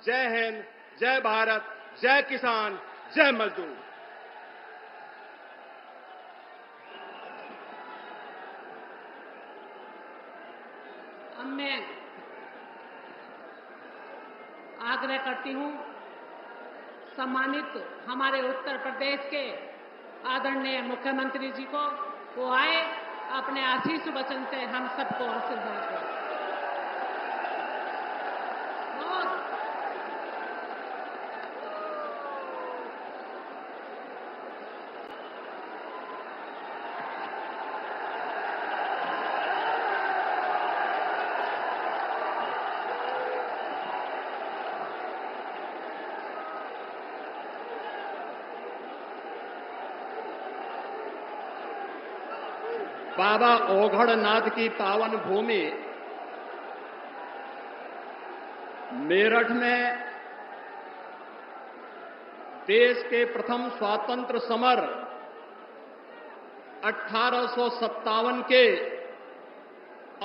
जय हिंद, जय भारत, जय किसान, जय मजदूर। अब मैं आग्रह करती हूं सम्मानित हमारे उत्तर प्रदेश के आदरणीय मुख्यमंत्री जी को, वो आए अपने आशीष वचन से हम सबको आशीर्वाद दें। बाबा ओघड़नाथ की पावन भूमि मेरठ में देश के प्रथम स्वातंत्र समर 1857 के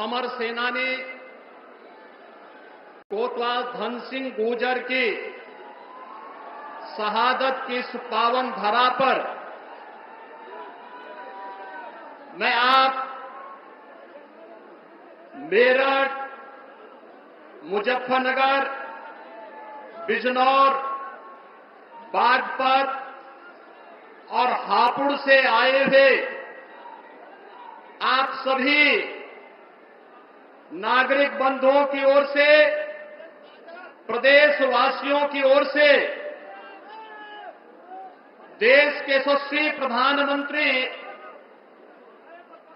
अमर सेनानी कोतवाल धन सिंह गुर्जर की शहादत की इस पावन धरा पर मैं आप मेरठ, मुजफ्फरनगर, बिजनौर, बागपत और हापुड़ से आए हुए आप सभी नागरिक बंधुओं की ओर से, प्रदेशवासियों की ओर से देश के यशस्वी प्रधानमंत्री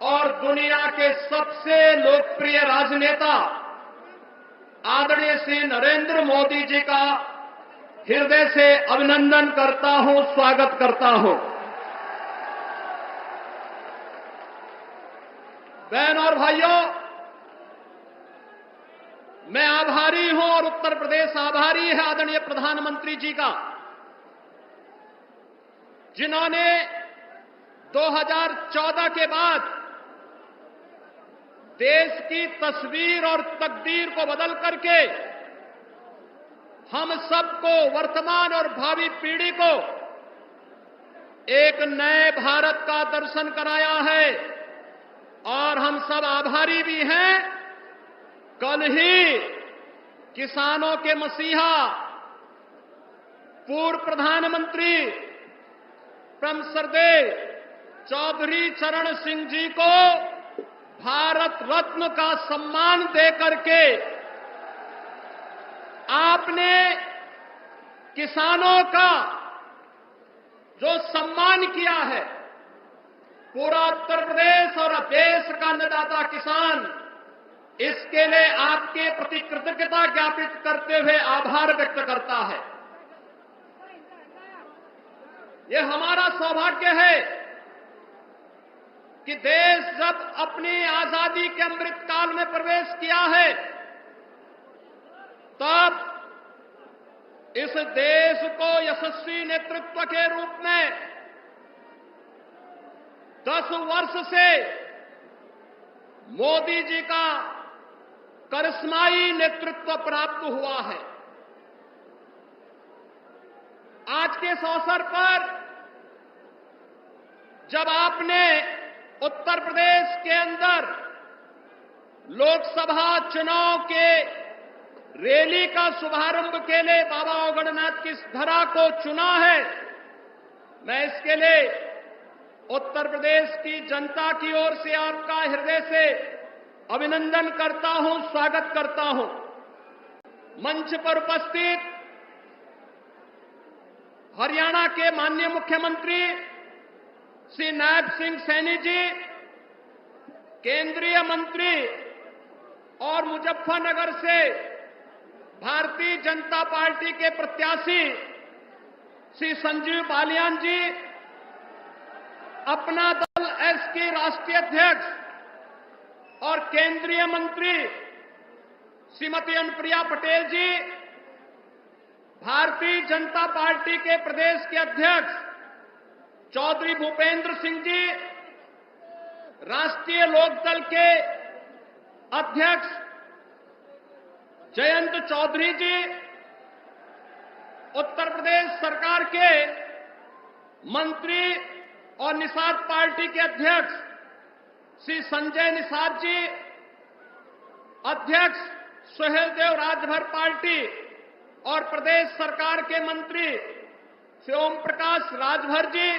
और दुनिया के सबसे लोकप्रिय राजनेता आदरणीय श्री नरेंद्र मोदी जी का हृदय से अभिनंदन करता हूं, स्वागत करता हूं। बहन और भाइयों, मैं आभारी हूं और उत्तर प्रदेश आभारी है आदरणीय प्रधानमंत्री जी का, जिन्होंने 2014 के बाद देश की तस्वीर और तकदीर को बदल करके हम सबको, वर्तमान और भावी पीढ़ी को एक नए भारत का दर्शन कराया है और हम सब आभारी भी हैं। कल ही किसानों के मसीहा पूर्व प्रधानमंत्री परम श्रद्धेय चौधरी चरण सिंह जी को भारत रत्न का सम्मान देकर के आपने किसानों का जो सम्मान किया है, पूरा उत्तर प्रदेश और देश का अन्नदाता किसान इसके लिए आपके प्रति कृतज्ञता ज्ञापित करते हुए आभार व्यक्त करता है। यह हमारा सौभाग्य है कि देश जब अपनी आजादी के अमृत काल में प्रवेश किया है, तब इस देश को यशस्वी नेतृत्व के रूप में 10 वर्ष से मोदी जी का करिश्माई नेतृत्व प्राप्त हुआ है। आज के इस अवसर पर जब आपने उत्तर प्रदेश के अंदर लोकसभा चुनाव के रैली का शुभारंभ के लिए बाबा ओघड़नाथ की इस धरा को चुना है, मैं इसके लिए उत्तर प्रदेश की जनता की ओर से आपका हृदय से अभिनंदन करता हूं, स्वागत करता हूं। मंच पर उपस्थित हरियाणा के माननीय मुख्यमंत्री श्री नायब सिंह सैनी जी, केंद्रीय मंत्री और मुजफ्फरनगर से भारतीय जनता पार्टी के प्रत्याशी श्री संजीव बालियान जी, अपना दल एस के राष्ट्रीय अध्यक्ष और केंद्रीय मंत्री श्रीमती अनुप्रिया पटेल जी, भारतीय जनता पार्टी के प्रदेश के अध्यक्ष चौधरी भूपेंद्र सिंह जी, राष्ट्रीय लोकदल के अध्यक्ष जयंत चौधरी जी, उत्तर प्रदेश सरकार के मंत्री और निषाद पार्टी के अध्यक्ष श्री संजय निषाद जी, अध्यक्ष सुहेलदेव राजभर पार्टी और प्रदेश सरकार के मंत्री श्री ओम प्रकाश राजभर जी,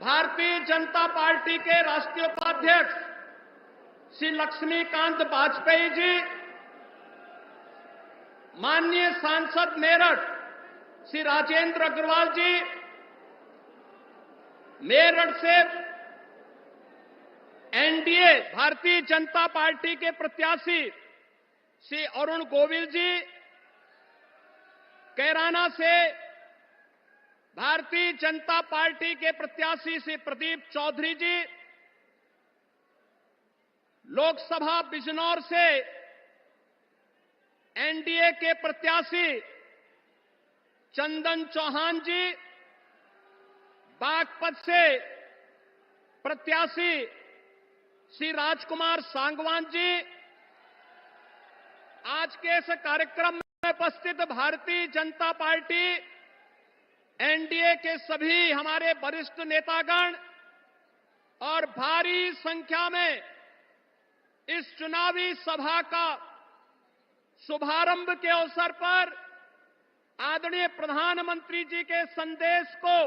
भारतीय जनता पार्टी के राष्ट्रीय उपाध्यक्ष श्री लक्ष्मीकांत वाजपेयी जी, माननीय सांसद मेरठ श्री राजेंद्र अग्रवाल जी, मेरठ से एनडीए भारतीय जनता पार्टी के प्रत्याशी श्री अरुण गोविल जी, कैराना से भारतीय जनता पार्टी के प्रत्याशी श्री प्रदीप चौधरी जी, लोकसभा बिजनौर से एनडीए के प्रत्याशी चंदन चौहान जी, बागपत से प्रत्याशी श्री राजकुमार सांगवान जी, आज के इस कार्यक्रम में उपस्थित भारतीय जनता पार्टी एनडीए के सभी हमारे वरिष्ठ नेतागण और भारी संख्या में इस चुनावी सभा का शुभारंभ के अवसर पर आदरणीय प्रधानमंत्री जी के संदेश को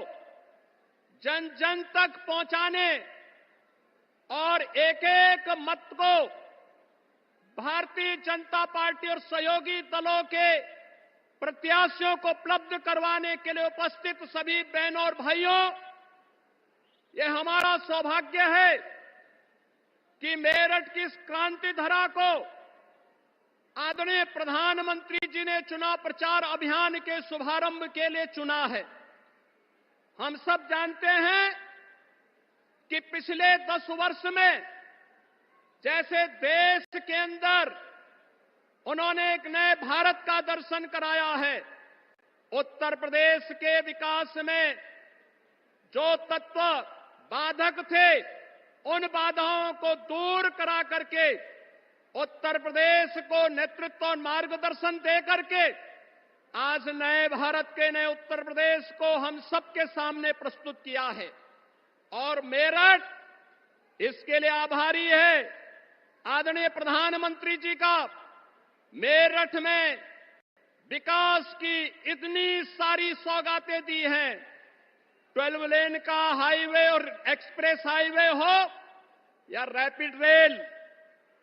जन जन तक पहुंचाने और एक एक मत को भारतीय जनता पार्टी और सहयोगी दलों के प्रत्याशियों को उपलब्ध करवाने के लिए उपस्थित सभी बहनों और भाइयों, ये हमारा सौभाग्य है कि मेरठ की इस क्रांति धरा को आदरणीय प्रधानमंत्री जी ने चुनाव प्रचार अभियान के शुभारंभ के लिए चुना है। हम सब जानते हैं कि पिछले 10 वर्ष में जैसे देश के अंदर उन्होंने एक नए भारत का दर्शन कराया है, उत्तर प्रदेश के विकास में जो तत्व बाधक थे उन बाधाओं को दूर करा करके उत्तर प्रदेश को नेतृत्व और मार्गदर्शन दे करके आज नए भारत के नए उत्तर प्रदेश को हम सबके सामने प्रस्तुत किया है। और मेरठ इसके लिए आभारी है आदरणीय प्रधानमंत्री जी का। मेरठ में विकास की इतनी सारी सौगातें दी हैं, 12 लेन का हाईवे और एक्सप्रेस हाईवे हो या रैपिड रेल,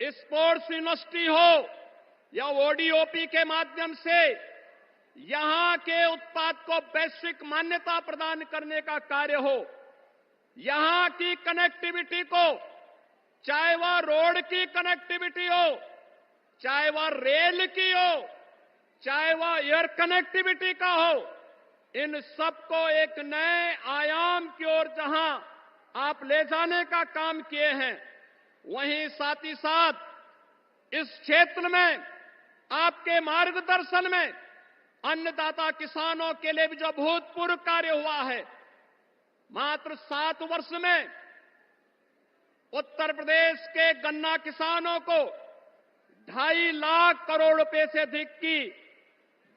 स्पोर्ट्स यूनिवर्सिटी हो या ओडीओपी के माध्यम से यहां के उत्पाद को वैश्विक मान्यता प्रदान करने का कार्य हो, यहां की कनेक्टिविटी को, चाहे वह रोड की कनेक्टिविटी हो, चाहे वह रेल की हो, चाहे वह एयर कनेक्टिविटी का हो, इन सबको एक नए आयाम की ओर जहां आप ले जाने का काम किए हैं, वहीं साथ ही साथ इस क्षेत्र में आपके मार्गदर्शन में अन्नदाता किसानों के लिए भी जो अभूतपूर्व कार्य हुआ है, मात्र 7 वर्ष में उत्तर प्रदेश के गन्ना किसानों को 2.5 लाख करोड़ रुपए से अधिक की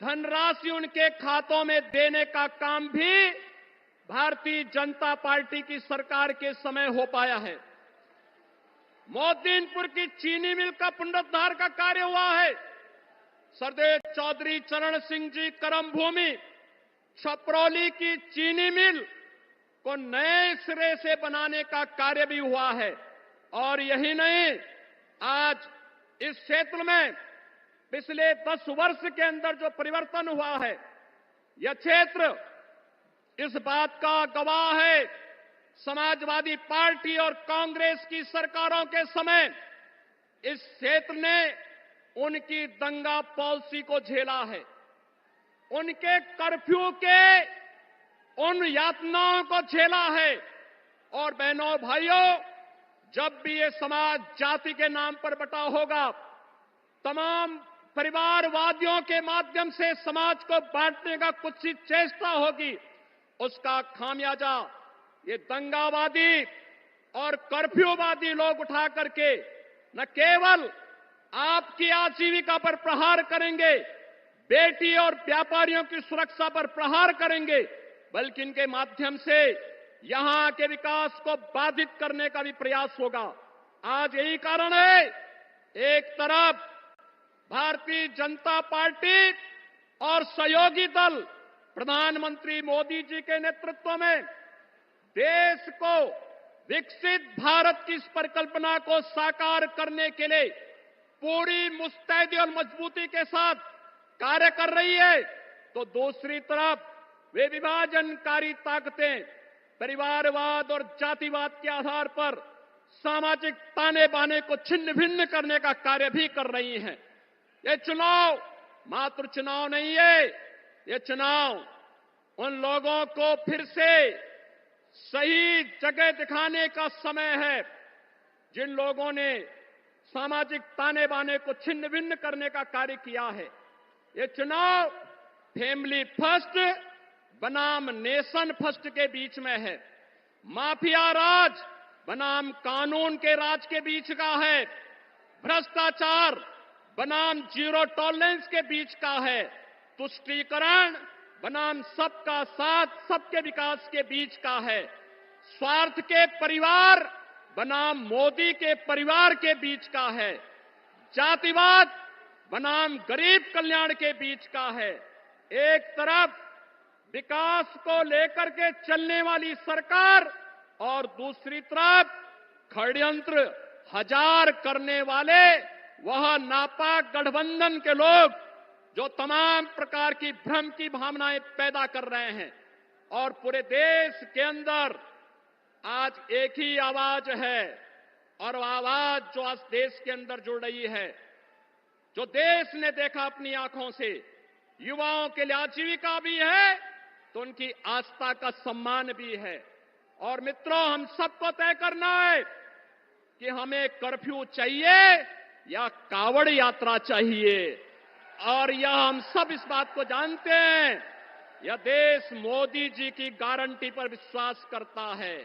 धनराशि उनके खातों में देने का काम भी भारतीय जनता पार्टी की सरकार के समय हो पाया है। मोहद्दीनपुर की चीनी मिल का पुनरुद्धार का कार्य हुआ है। सरदेव चौधरी चरण सिंह जी कर्मभूमि छपरौली की चीनी मिल को नए सिरे से बनाने का कार्य भी हुआ है। और यही नहीं, आज इस क्षेत्र में पिछले 10 वर्ष के अंदर जो परिवर्तन हुआ है, यह क्षेत्र इस बात का गवाह है, समाजवादी पार्टी और कांग्रेस की सरकारों के समय इस क्षेत्र ने उनकी दंगा पॉलिसी को झेला है, उनके कर्फ्यू के उन यातनाओं को झेला है। और बहनों भाइयों, जब भी ये समाज जाति के नाम पर बटा होगा, तमाम परिवारवादियों के माध्यम से समाज को बांटने का कुछ ही चेष्टा होगी, उसका खामियाजा ये दंगावादी और कर्फ्यूवादी लोग उठा करके न केवल आपकी आजीविका पर प्रहार करेंगे, बेटी और व्यापारियों की सुरक्षा पर प्रहार करेंगे, बल्कि इनके माध्यम से यहां के विकास को बाधित करने का भी प्रयास होगा। आज यही कारण है, एक तरफ भारतीय जनता पार्टी और सहयोगी दल प्रधानमंत्री मोदी जी के नेतृत्व में देश को विकसित भारत की इस परिकल्पना को साकार करने के लिए पूरी मुस्तैदी और मजबूती के साथ कार्य कर रही है, तो दूसरी तरफ वे विभाजनकारी ताकतें परिवारवाद और जातिवाद के आधार पर सामाजिक ताने बाने को छिन्न भिन्न करने का कार्य भी कर रही हैं। ये चुनाव मात्र चुनाव नहीं है, ये चुनाव उन लोगों को फिर से सही जगह दिखाने का समय है, जिन लोगों ने सामाजिक ताने बाने को छिन्न भिन्न करने का कार्य किया है। ये चुनाव फैमिली फर्स्ट बनाम नेशन फर्स्ट के बीच में है, माफिया राज बनाम कानून के राज के बीच का है, भ्रष्टाचार बनाम जीरो टॉलरेंस के बीच का है, तुष्टीकरण बनाम सबका साथ सबके विकास के बीच का है, स्वार्थ के परिवार बनाम मोदी के परिवार के बीच का है, जातिवाद बनाम गरीब कल्याण के बीच का है। एक तरफ विकास को लेकर के चलने वाली सरकार और दूसरी तरफ षड्यंत्र हजार करने वाले वह नापाक गठबंधन के लोग जो तमाम प्रकार की भ्रम की भावनाएं पैदा कर रहे हैं। और पूरे देश के अंदर आज एक ही आवाज है, और आवाज जो आज देश के अंदर जुड़ रही है, जो देश ने देखा अपनी आंखों से, युवाओं के लिए आजीविका भी है तो उनकी आस्था का सम्मान भी है। और मित्रों, हम सबको तय करना है कि हमें कर्फ्यू चाहिए या कावड़ यात्रा चाहिए। और यह हम सब इस बात को जानते हैं, यह देश मोदी जी की गारंटी पर विश्वास करता है,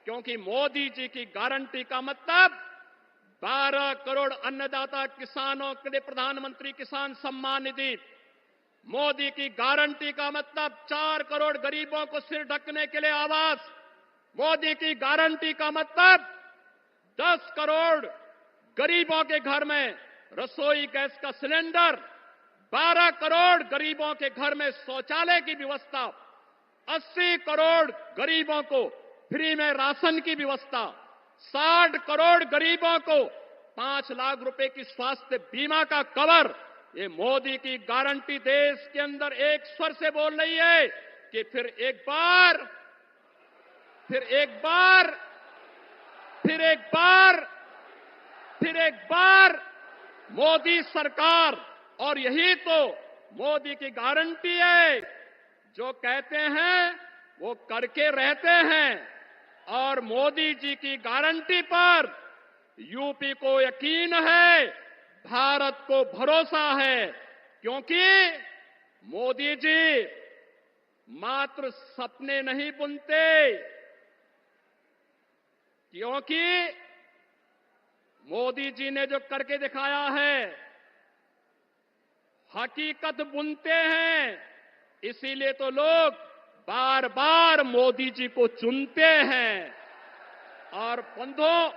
क्योंकि मोदी जी की गारंटी का मतलब 12 करोड़ अन्नदाता किसानों के लिए प्रधानमंत्री किसान सम्मान निधि, मोदी की गारंटी का मतलब 4 करोड़ गरीबों को सिर ढकने के लिए आवास, मोदी की गारंटी का मतलब 10 करोड़ गरीबों के घर में रसोई गैस का सिलेंडर, 12 करोड़ गरीबों के घर में शौचालय की व्यवस्था, 80 करोड़ गरीबों को फ्री में राशन की व्यवस्था, 60 करोड़ गरीबों को 5 लाख रुपए की स्वास्थ्य बीमा का कवर। ये मोदी की गारंटी देश के अंदर एक स्वर से बोल रही है कि फिर एक बार मोदी सरकार। और यही तो मोदी की गारंटी है, जो कहते हैं वो करके रहते हैं। और मोदी जी की गारंटी पर यूपी को यकीन है, भारत को भरोसा है, क्योंकि मोदी जी मात्र सपने नहीं बुनते, क्योंकि मोदी जी ने जो करके दिखाया है हकीकत बुनते हैं। इसीलिए तो लोग बार बार मोदी जी को चुनते हैं। और बंधुओं,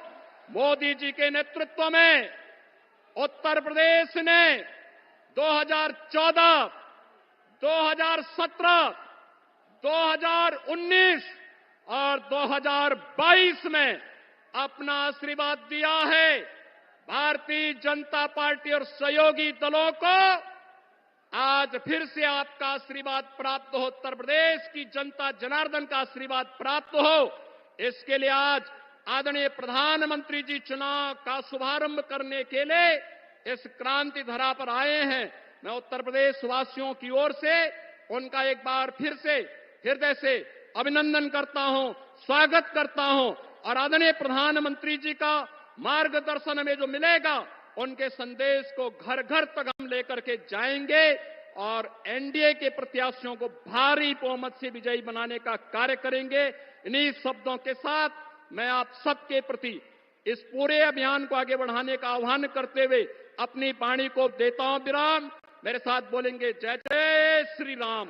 मोदी जी के नेतृत्व में उत्तर प्रदेश ने 2014, 2017, 2019 और 2022 में अपना आशीर्वाद दिया है। भारतीय जनता पार्टी और सहयोगी दलों को आज फिर से आपका आशीर्वाद प्राप्त हो, उत्तर प्रदेश की जनता जनार्दन का आशीर्वाद प्राप्त हो। इसके लिए आज आदरणीय प्रधानमंत्री जी चुनाव का शुभारंभ करने के लिए इस क्रांति धरा पर आए हैं। मैं उत्तर प्रदेश वासियों की ओर से उनका एक बार फिर से हृदय से अभिनंदन करता हूं, स्वागत करता हूं। और आदरणीय प्रधानमंत्री जी का मार्गदर्शन हमें जो मिलेगा, उनके संदेश को घर घर तक हम लेकर के जाएंगे और एनडीए के प्रत्याशियों को भारी बहुमत से विजयी बनाने का कार्य करेंगे। इन्हीं शब्दों के साथ मैं आप सबके प्रति इस पूरे अभियान को आगे बढ़ाने का आह्वान करते हुए अपनी वाणी को देता हूं विराम। मेरे साथ बोलेंगे जय जय श्री राम।